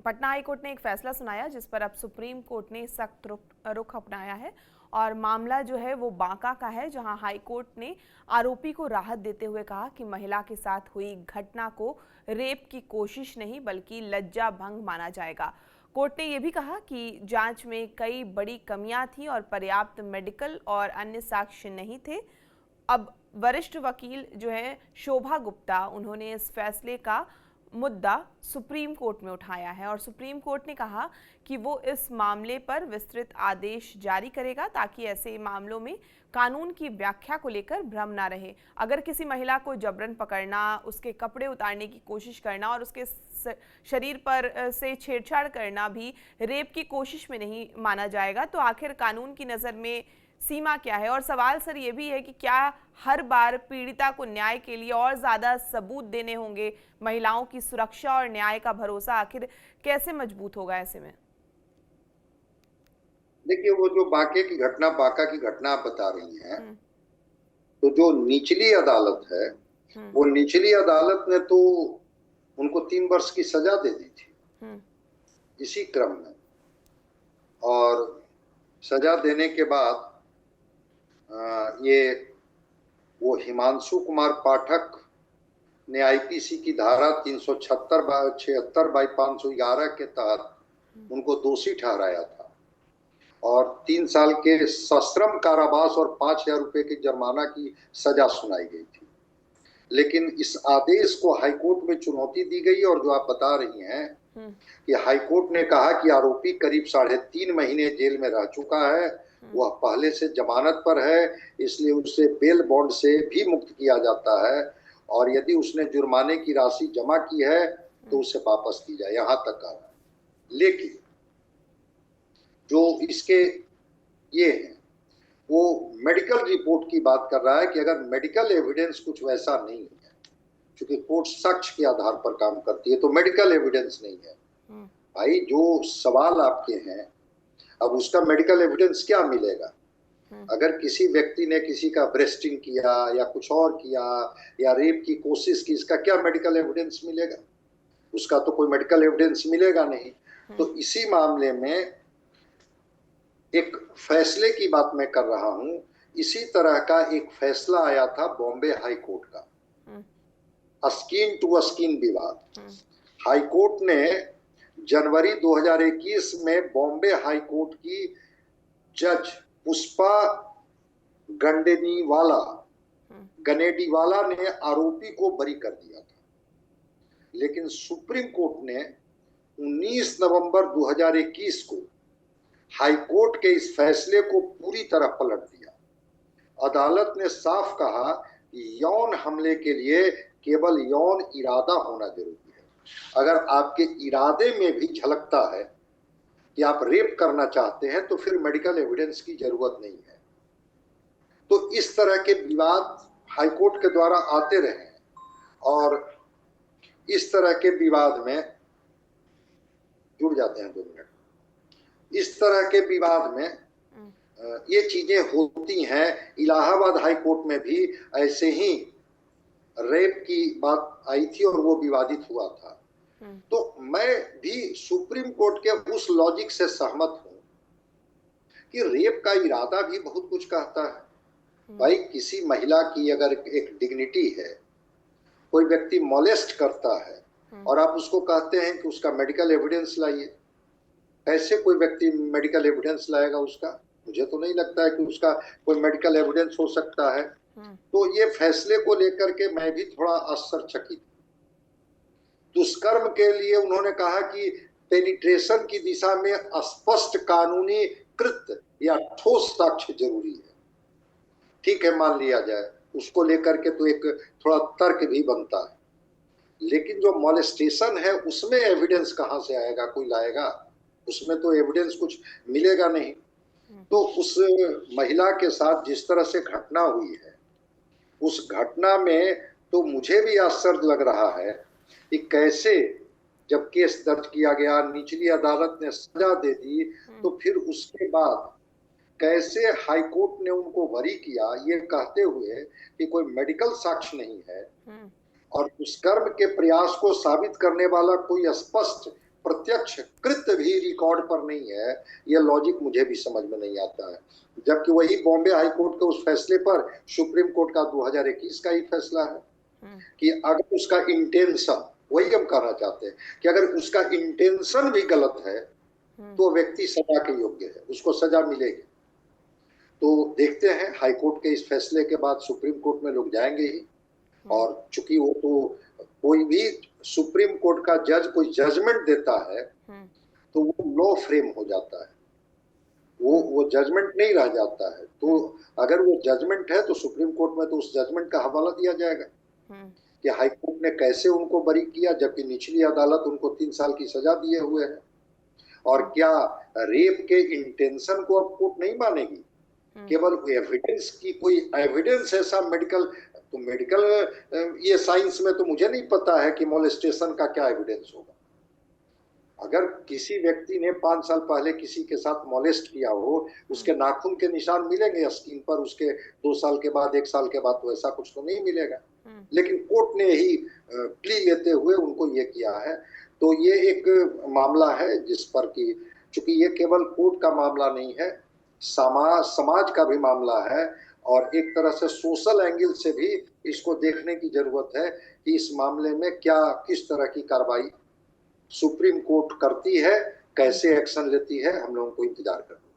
Patna high court ने एक फैसला सुनाया जिस पर अब सुप्रीम कोर्ट ने सख्त रुख अपनाया है और मामला जो है वो बांका का है, जहां हाई कोर्ट ने आरोपी को राहत देते हुए कहा कि महिला के साथ हुई घटना को रेप की कोशिश नहीं बल्कि लज्जा भंग माना जाएगा। कोर्ट ने यह भी कहा कि जांच में कई बड़ी कमियां थी और पर्याप्त मेडिकल और अन्य साक्ष्य नहीं थे। अब वरिष्ठ वकील जो है शोभा गुप्ता, उन्होंने इस फैसले का मुद्दा सुप्रीम कोर्ट में उठाया है और सुप्रीम कोर्ट ने कहा कि वो इस मामले पर विस्तृत आदेश जारी करेगा ताकि ऐसे मामलों में कानून की व्याख्या को लेकर भ्रम ना रहे। अगर किसी महिला को जबरन पकड़ना, उसके कपड़े उतारने की कोशिश करना और उसके शरीर पर से छेड़छाड़ करना भी रेप की कोशिश में नहीं माना जाएगा, तो आखिर कानून की नज़र में सीमा क्या है? और सवाल सर ये भी है कि क्या हर बार पीड़िता को न्याय के लिए और ज्यादा सबूत देने होंगे? महिलाओं की सुरक्षा और न्याय का भरोसा आखिर कैसे मजबूत होगा ऐसे में? देखिए, वो जो बांका की घटना आप बता रही हैं, तो जो निचली अदालत है, वो निचली अदालत ने तो उनको 3 वर्ष की सजा दे दी थी इसी क्रम में। और सजा देने के बाद ये वो हिमांशु कुमार पाठक ने आईपीसी की धारा 376/511 के तहत उनको दोषी ठहराया था और 3 साल के सश्रम कारावास और 5,000 रुपए की जुर्माना की सजा सुनाई गई थी। लेकिन इस आदेश को हाईकोर्ट में चुनौती दी गई और जो आप बता रही हैं कि हाईकोर्ट ने कहा कि आरोपी करीब 3.5 महीने जेल में रह चुका है, वह पहले से जमानत पर है, इसलिए उसे बेल बॉन्ड से भी मुक्त किया जाता है और यदि उसने जुर्माने की राशि जमा की है तो उसे वापस की जाए, यहां तक कहा। लेकिन जो इसके ये है वो मेडिकल रिपोर्ट की बात कर रहा है कि अगर मेडिकल एविडेंस कुछ वैसा नहीं है, क्योंकि कोर्ट साक्ष्य के आधार पर काम करती है, तो मेडिकल एविडेंस नहीं है। भाई, जो सवाल आपके हैं, अब उसका मेडिकल एविडेंस क्या मिलेगा? अगर किसी व्यक्ति ने किसी का ब्रेस्टिंग किया या कुछ और किया या रेप की कोशिश की, इसका क्या मेडिकल एविडेंस मिलेगा? उसका तो कोई मेडिकल एविडेंस मिलेगा नहीं। तो इसी मामले में एक फैसले की बात मैं कर रहा हूं। इसी तरह का एक फैसला आया था बॉम्बे हाई कोर्ट का, स्किन टू स्किन विवाद। हाई कोर्ट ने जनवरी 2021 में बॉम्बे हाई कोर्ट की जज पुष्पा गनेडीवाला ने आरोपी को बरी कर दिया था, लेकिन सुप्रीम कोर्ट ने 19 नवंबर 2021 को हाई कोर्ट के इस फैसले को पूरी तरह पलट दिया। अदालत ने साफ कहा कि यौन हमले के लिए केवल यौन इरादा होना जरूरी है। अगर आपके इरादे में भी झलकता है कि आप रेप करना चाहते हैं तो फिर मेडिकल एविडेंस की जरूरत नहीं है। तो इस तरह के विवाद हाईकोर्ट के द्वारा आते रहे और इस तरह के विवाद में जुड़ जाते हैं 2 मिनट। इस तरह के विवाद में ये चीजें होती हैं। इलाहाबाद हाई कोर्ट में भी ऐसे ही रेप की बात आई थी और वो विवादित हुआ था। तो मैं भी सुप्रीम कोर्ट के उस लॉजिक से सहमत हूं कि रेप का इरादा भी बहुत कुछ कहता है। भाई, किसी महिला की अगर एक डिग्निटी है, कोई व्यक्ति मॉलेस्ट करता है और आप उसको कहते हैं कि उसका मेडिकल एविडेंस लाइए, कैसे कोई व्यक्ति मेडिकल एविडेंस लाएगा उसका? मुझे तो नहीं लगता है कि उसका कोई मेडिकल एविडेंस हो सकता है। तो ये फैसले को लेकर के मैं भी थोड़ा आश्चर्यचकित। दुष्कर्म के लिए उन्होंने कहा कि पेनिट्रेशन की दिशा में स्पष्ट कानूनी कृत या ठोस साक्ष्य जरूरी है। ठीक है, मान लिया जाए, उसको लेकर के तो एक थोड़ा तर्क भी बनता है, लेकिन जो मॉलेस्टेशन है उसमें एविडेंस कहां से आएगा? कोई लाएगा? उसमें तो एविडेंस कुछ मिलेगा नहीं। तो उस महिला के साथ जिस तरह से घटना हुई है, उस घटना में तो मुझे भी आश्चर्य लग रहा है कि कैसे जब केस दर्ज किया गया, निचली अदालत ने सजा दे दी, तो फिर उसके बाद कैसे हाईकोर्ट ने उनको बरी किया, ये कहते हुए कि कोई मेडिकल साक्ष्य नहीं है और दुष्कर्म के प्रयास को साबित करने वाला कोई स्पष्ट प्रत्यक्ष कृत्य भी रिकॉर्ड पर नहीं है, यह लॉजिक मुझे भी समझ में नहीं आता है। जबकि वही बॉम्बे हाई कोर्ट के उस फैसले पर सुप्रीम कोर्ट का 2021 का ही फैसला है कि अगर उसका इंटेंशन, वही हम कहना चाहते हैं कि अगर उसका इंटेंशन भी गलत है तो व्यक्ति सजा के योग्य है, उसको सजा मिलेगी। तो देखते हैं, हाईकोर्ट के इस फैसले के बाद सुप्रीम कोर्ट में लोग जाएंगे ही, और चूंकि वो तो कोई भी सुप्रीम कोर्ट का जज कोई जजमेंट देता है तो वो लॉ फ्रेम हो जाता है, वो जजमेंट नहीं रह जाता है। तो अगर वो जजमेंट है तो सुप्रीम कोर्ट में तो उस जजमेंट का हवाला दिया जाएगा कि हाई कोर्ट ने कैसे उनको बरी किया, जबकि निचली अदालत उनको 3 साल की सजा दिए हुए है। और क्या रेप के इंटेंशन को अब कोर्ट नहीं मानेगी? केवल एविडेंस की कोई एविडेंस ऐसा मेडिकल, तो मेडिकल ये साइंस में तो मुझे नहीं पता है कि मोलेस्टेशन का क्या एविडेंस होगा। अगर किसी व्यक्ति ने 5 साल पहले किसी के साथ मोलेस्ट किया हो, उसके नाखून के निशान मिलेंगे स्किन पर, उसके 2 साल के बाद 1 साल के बाद तो ऐसा कुछ तो नहीं मिलेगा। लेकिन कोर्ट ने ही प्ली लेते हुए उनको ये किया है। तो ये एक मामला है जिस पर कि चूंकि ये केवल कोर्ट का मामला नहीं है, समाज का भी मामला है, और एक तरह से सोशल एंगल से भी इसको देखने की जरूरत है कि इस मामले में क्या किस तरह की कार्रवाई सुप्रीम कोर्ट करती है, कैसे एक्शन लेती है, हम लोगों को इंतजार करना है।